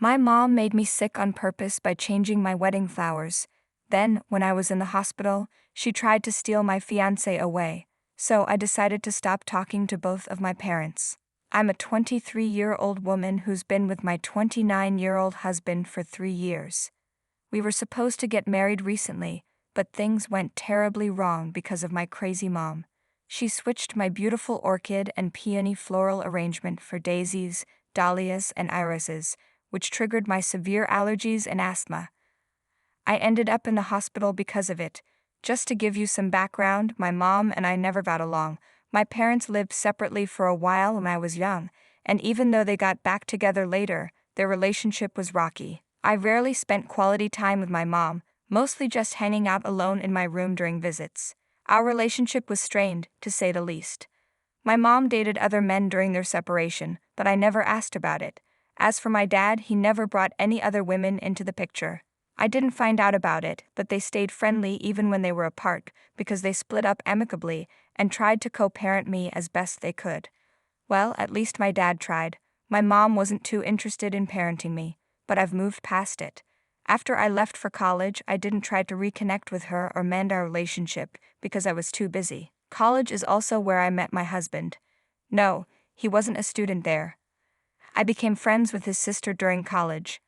My mom made me sick on purpose by changing my wedding flowers. Then, when I was in the hospital, she tried to steal my fiancé away, so I decided to stop talking to both of my parents. I'm a 23-year-old woman who's been with my 29-year-old husband for 3 years. We were supposed to get married recently, but things went terribly wrong because of my crazy mom. She switched my beautiful orchid and peony floral arrangement for daisies, dahlias, and irises, which triggered my severe allergies and asthma. I ended up in the hospital because of it. Just to give you some background, my mom and I never got along. My parents lived separately for a while when I was young, and even though they got back together later, their relationship was rocky. I rarely spent quality time with my mom, mostly just hanging out alone in my room during visits. Our relationship was strained, to say the least. My mom dated other men during their separation, but I never asked about it. As for my dad, he never brought any other women into the picture. I didn't find out about it, but they stayed friendly even when they were apart, because they split up amicably and tried to co-parent me as best they could. Well, at least my dad tried. My mom wasn't too interested in parenting me, but I've moved past it. After I left for college, I didn't try to reconnect with her or mend our relationship because I was too busy. College is also where I met my husband. No, he wasn't a student there. I became friends with his sister during college.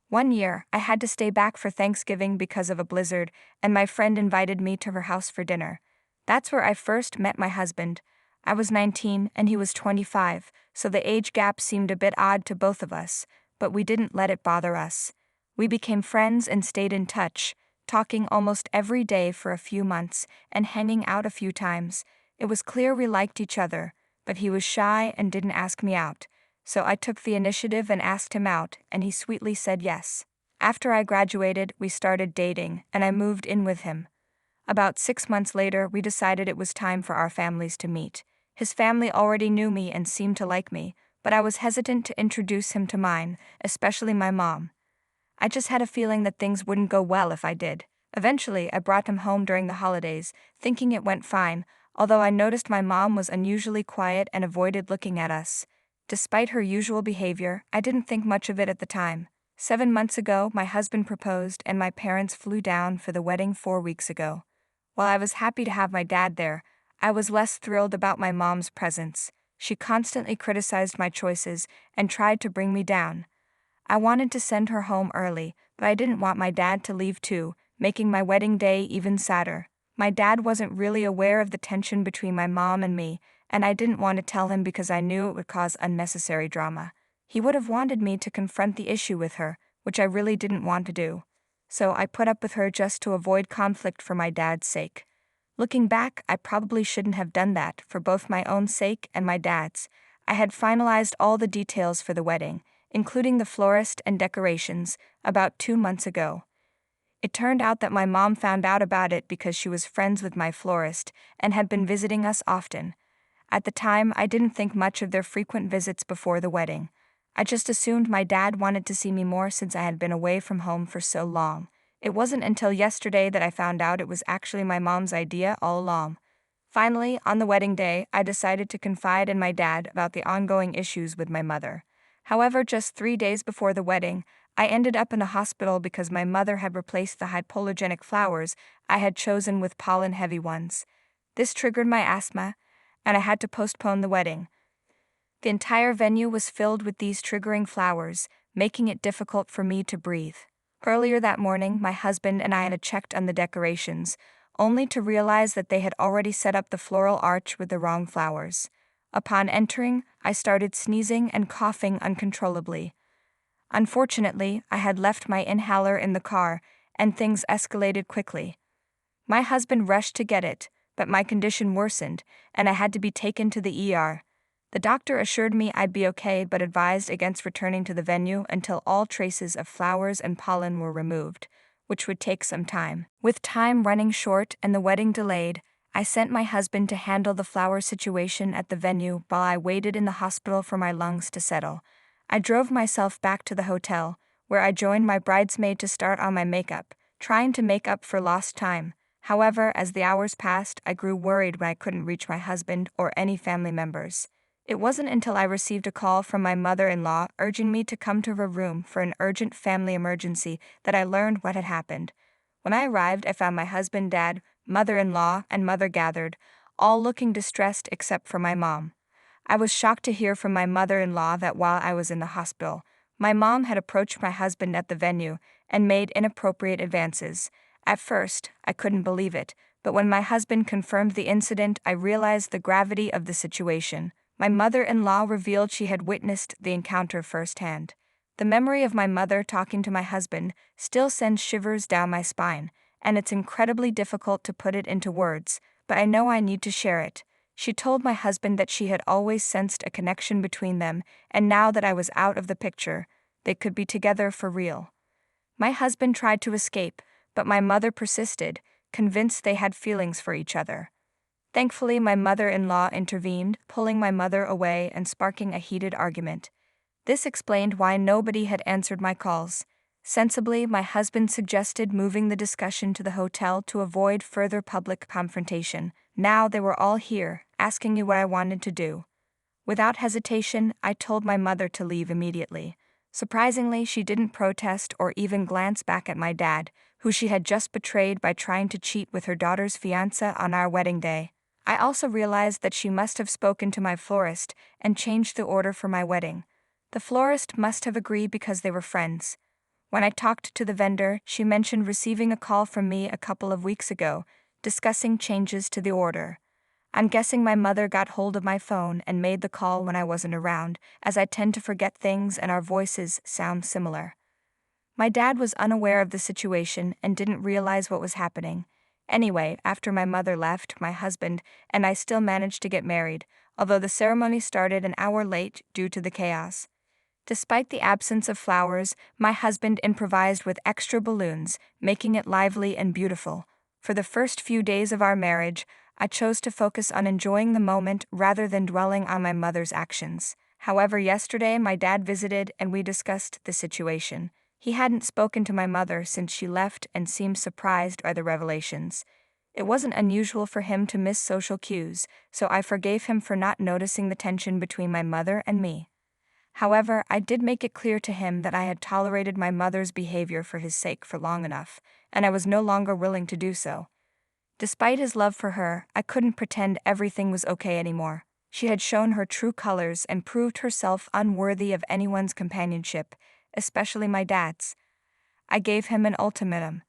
One year, I had to stay back for Thanksgiving because of a blizzard, and my friend invited me to her house for dinner. That's where I first met my husband. I was 19 and he was 25, so the age gap seemed a bit odd to both of us, but we didn't let it bother us. We became friends and stayed in touch, talking almost every day for a few months and hanging out a few times. It was clear we liked each other, but he was shy and didn't ask me out. So I took the initiative and asked him out, and he sweetly said yes. After I graduated, we started dating, and I moved in with him. About 6 months later, we decided it was time for our families to meet. His family already knew me and seemed to like me, but I was hesitant to introduce him to mine, especially my mom. I just had a feeling that things wouldn't go well if I did. Eventually, I brought him home during the holidays, thinking it went fine, although I noticed my mom was unusually quiet and avoided looking at us. Despite her usual behavior, I didn't think much of it at the time. 7 months ago, my husband proposed and my parents flew down for the wedding 4 weeks ago. While I was happy to have my dad there, I was less thrilled about my mom's presence. She constantly criticized my choices and tried to bring me down. I wanted to send her home early, but I didn't want my dad to leave too, making my wedding day even sadder. My dad wasn't really aware of the tension between my mom and me, and I didn't want to tell him because I knew it would cause unnecessary drama. He would have wanted me to confront the issue with her, which I really didn't want to do. So I put up with her just to avoid conflict for my dad's sake. Looking back, I probably shouldn't have done that, for both my own sake and my dad's. I had finalized all the details for the wedding, including the florist and decorations, about 2 months ago. It turned out that my mom found out about it because she was friends with my florist and had been visiting us often. At the time, I didn't think much of their frequent visits before the wedding. I just assumed my dad wanted to see me more since I had been away from home for so long. It wasn't until yesterday that I found out it was actually my mom's idea all along. Finally, on the wedding day, I decided to confide in my dad about the ongoing issues with my mother. However, just 3 days before the wedding, I ended up in a hospital because my mother had replaced the hypoallergenic flowers I had chosen with pollen-heavy ones. This triggered my asthma, and I had to postpone the wedding. The entire venue was filled with these triggering flowers, making it difficult for me to breathe. Earlier that morning, my husband and I had checked on the decorations, only to realize that they had already set up the floral arch with the wrong flowers. Upon entering, I started sneezing and coughing uncontrollably. Unfortunately, I had left my inhaler in the car, and things escalated quickly. My husband rushed to get it, but my condition worsened, and I had to be taken to the ER. The doctor assured me I'd be okay but advised against returning to the venue until all traces of flowers and pollen were removed, which would take some time. With time running short and the wedding delayed, I sent my husband to handle the flower situation at the venue while I waited in the hospital for my lungs to settle. I drove myself back to the hotel, where I joined my bridesmaid to start on my makeup, trying to make up for lost time. However, as the hours passed, I grew worried when I couldn't reach my husband or any family members. It wasn't until I received a call from my mother-in-law urging me to come to her room for an urgent family emergency that I learned what had happened. When I arrived, I found my husband, dad, mother-in-law, and mother gathered, all looking distressed except for my mom. I was shocked to hear from my mother-in-law that while I was in the hospital, my mom had approached my husband at the venue and made inappropriate advances. At first, I couldn't believe it, but when my husband confirmed the incident, I realized the gravity of the situation. My mother-in-law revealed she had witnessed the encounter firsthand. The memory of my mother talking to my husband still sends shivers down my spine, and it's incredibly difficult to put it into words, but I know I need to share it. She told my husband that she had always sensed a connection between them, and now that I was out of the picture, they could be together for real. My husband tried to escape, but my mother persisted, convinced they had feelings for each other. Thankfully, my mother-in-law intervened, pulling my mother away and sparking a heated argument. This explained why nobody had answered my calls. Sensibly, my husband suggested moving the discussion to the hotel to avoid further public confrontation. Now they were all here, asking me what I wanted to do. Without hesitation, I told my mother to leave immediately. Surprisingly, she didn't protest or even glance back at my dad, who she had just betrayed by trying to cheat with her daughter's fiancé on our wedding day. I also realized that she must have spoken to my florist and changed the order for my wedding. The florist must have agreed because they were friends. When I talked to the vendor, she mentioned receiving a call from me a couple of weeks ago, discussing changes to the order. I'm guessing my mother got hold of my phone and made the call when I wasn't around, as I tend to forget things and our voices sound similar. My dad was unaware of the situation and didn't realize what was happening. Anyway, after my mother left, my husband and I still managed to get married, although the ceremony started an hour late due to the chaos. Despite the absence of flowers, my husband improvised with extra balloons, making it lively and beautiful. For the first few days of our marriage, I chose to focus on enjoying the moment rather than dwelling on my mother's actions. However, yesterday my dad visited and we discussed the situation. He hadn't spoken to my mother since she left and seemed surprised by the revelations. It wasn't unusual for him to miss social cues, so I forgave him for not noticing the tension between my mother and me. However, I did make it clear to him that I had tolerated my mother's behavior for his sake for long enough, and I was no longer willing to do so. Despite his love for her, I couldn't pretend everything was okay anymore. She had shown her true colors and proved herself unworthy of anyone's companionship, especially my dad's. I gave him an ultimatum.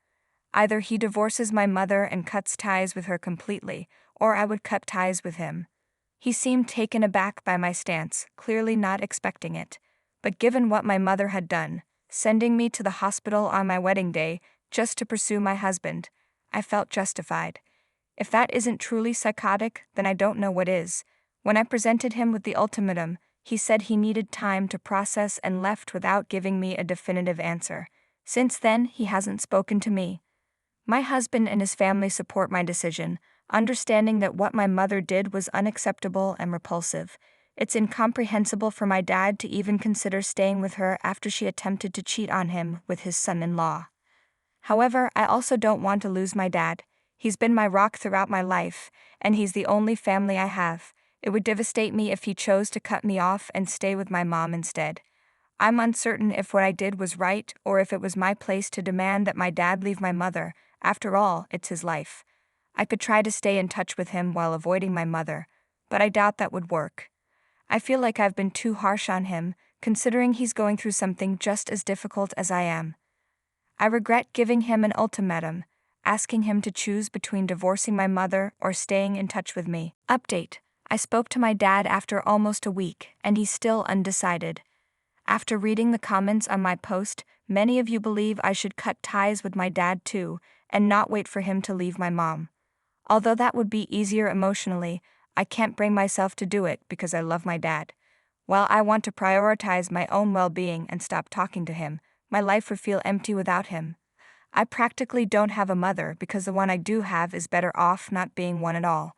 Either he divorces my mother and cuts ties with her completely, or I would cut ties with him. He seemed taken aback by my stance, clearly not expecting it. But given what my mother had done, sending me to the hospital on my wedding day just to pursue my husband, I felt justified. If that isn't truly psychotic, then I don't know what is. When I presented him with the ultimatum, he said he needed time to process and left without giving me a definitive answer. Since then, he hasn't spoken to me. My husband and his family support my decision, understanding that what my mother did was unacceptable and repulsive. It's incomprehensible for my dad to even consider staying with her after she attempted to cheat on him with his son-in-law. However, I also don't want to lose my dad. He's been my rock throughout my life, and he's the only family I have. It would devastate me if he chose to cut me off and stay with my mom instead. I'm uncertain if what I did was right or if it was my place to demand that my dad leave my mother. After all, it's his life. I could try to stay in touch with him while avoiding my mother, but I doubt that would work. I feel like I've been too harsh on him, considering he's going through something just as difficult as I am. I regret giving him an ultimatum, asking him to choose between divorcing my mother or staying in touch with me. Update: I spoke to my dad after almost a week, and he's still undecided. After reading the comments on my post, many of you believe I should cut ties with my dad too, and not wait for him to leave my mom. Although that would be easier emotionally, I can't bring myself to do it because I love my dad. While I want to prioritize my own well-being and stop talking to him, my life would feel empty without him. I practically don't have a mother because the one I do have is better off not being one at all.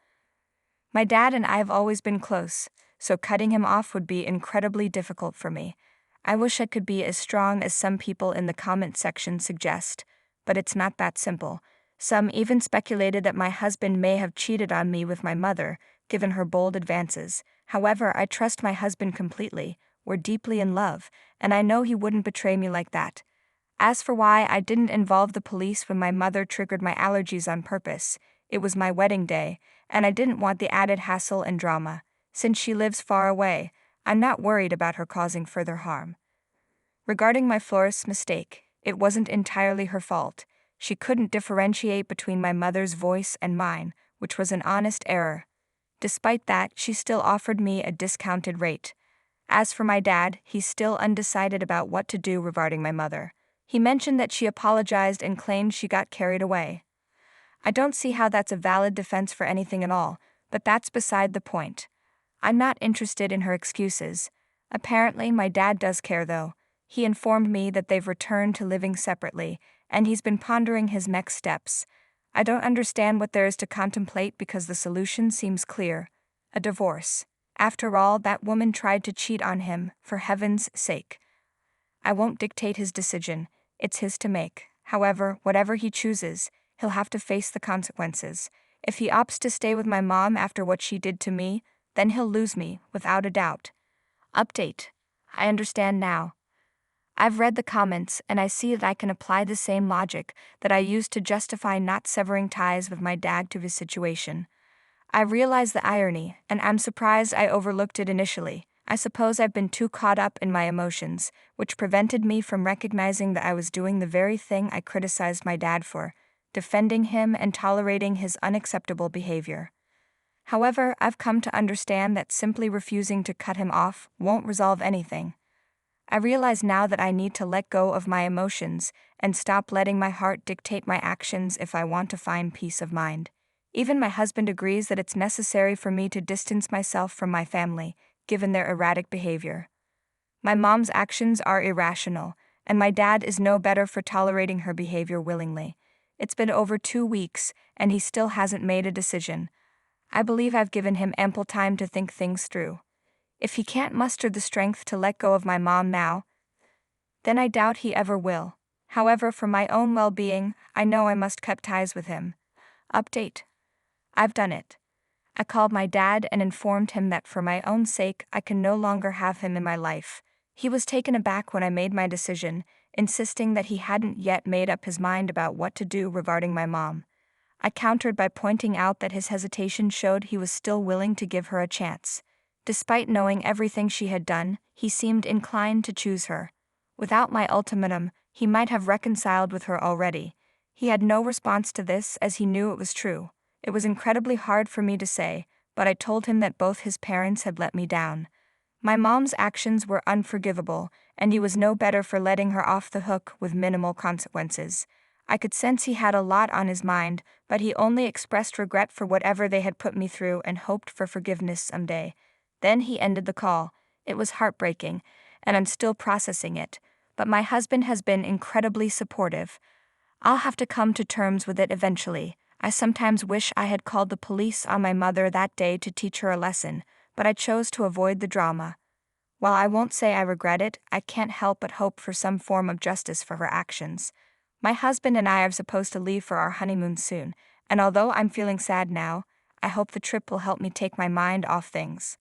My dad and I have always been close, so cutting him off would be incredibly difficult for me. I wish I could be as strong as some people in the comment section suggest, but it's not that simple. Some even speculated that my husband may have cheated on me with my mother, given her bold advances. However, I trust my husband completely. We're deeply in love, and I know he wouldn't betray me like that. As for why I didn't involve the police when my mother triggered my allergies on purpose, it was my wedding day, and I didn't want the added hassle and drama. Since she lives far away, I'm not worried about her causing further harm. Regarding my florist's mistake, it wasn't entirely her fault. She couldn't differentiate between my mother's voice and mine, which was an honest error. Despite that, she still offered me a discounted rate. As for my dad, he's still undecided about what to do regarding my mother. He mentioned that she apologized and claimed she got carried away. I don't see how that's a valid defense for anything at all, but that's beside the point. I'm not interested in her excuses. Apparently, my dad does care though. He informed me that they've returned to living separately, and he's been pondering his next steps. I don't understand what there is to contemplate because the solution seems clear: a divorce. After all, that woman tried to cheat on him, for heaven's sake. I won't dictate his decision, it's his to make. However, whatever he chooses, he'll have to face the consequences. If he opts to stay with my mom after what she did to me, then he'll lose me, without a doubt. Update. I understand now. I've read the comments, and I see that I can apply the same logic that I used to justify not severing ties with my dad to his situation. I realize the irony, and I'm surprised I overlooked it initially. I suppose I've been too caught up in my emotions, which prevented me from recognizing that I was doing the very thing I criticized my dad for, defending him and tolerating his unacceptable behavior. However, I've come to understand that simply refusing to cut him off won't resolve anything. I realize now that I need to let go of my emotions and stop letting my heart dictate my actions if I want to find peace of mind. Even my husband agrees that it's necessary for me to distance myself from my family, given their erratic behavior. My mom's actions are irrational, and my dad is no better for tolerating her behavior willingly. It's been over 2 weeks, and he still hasn't made a decision. I believe I've given him ample time to think things through. If he can't muster the strength to let go of my mom now, then I doubt he ever will. However, for my own well-being, I know I must cut ties with him. Update. I've done it. I called my dad and informed him that for my own sake I can no longer have him in my life. He was taken aback when I made my decision, insisting that he hadn't yet made up his mind about what to do regarding my mom. I countered by pointing out that his hesitation showed he was still willing to give her a chance. Despite knowing everything she had done, he seemed inclined to choose her. Without my ultimatum, he might have reconciled with her already. He had no response to this as he knew it was true. It was incredibly hard for me to say, but I told him that both his parents had let me down. My mom's actions were unforgivable, and he was no better for letting her off the hook with minimal consequences. I could sense he had a lot on his mind, but he only expressed regret for whatever they had put me through and hoped for forgiveness someday. Then he ended the call. It was heartbreaking, and I'm still processing it, but my husband has been incredibly supportive. I'll have to come to terms with it eventually. I sometimes wish I had called the police on my mother that day to teach her a lesson, but I chose to avoid the drama. While I won't say I regret it, I can't help but hope for some form of justice for her actions. My husband and I are supposed to leave for our honeymoon soon, and although I'm feeling sad now, I hope the trip will help me take my mind off things.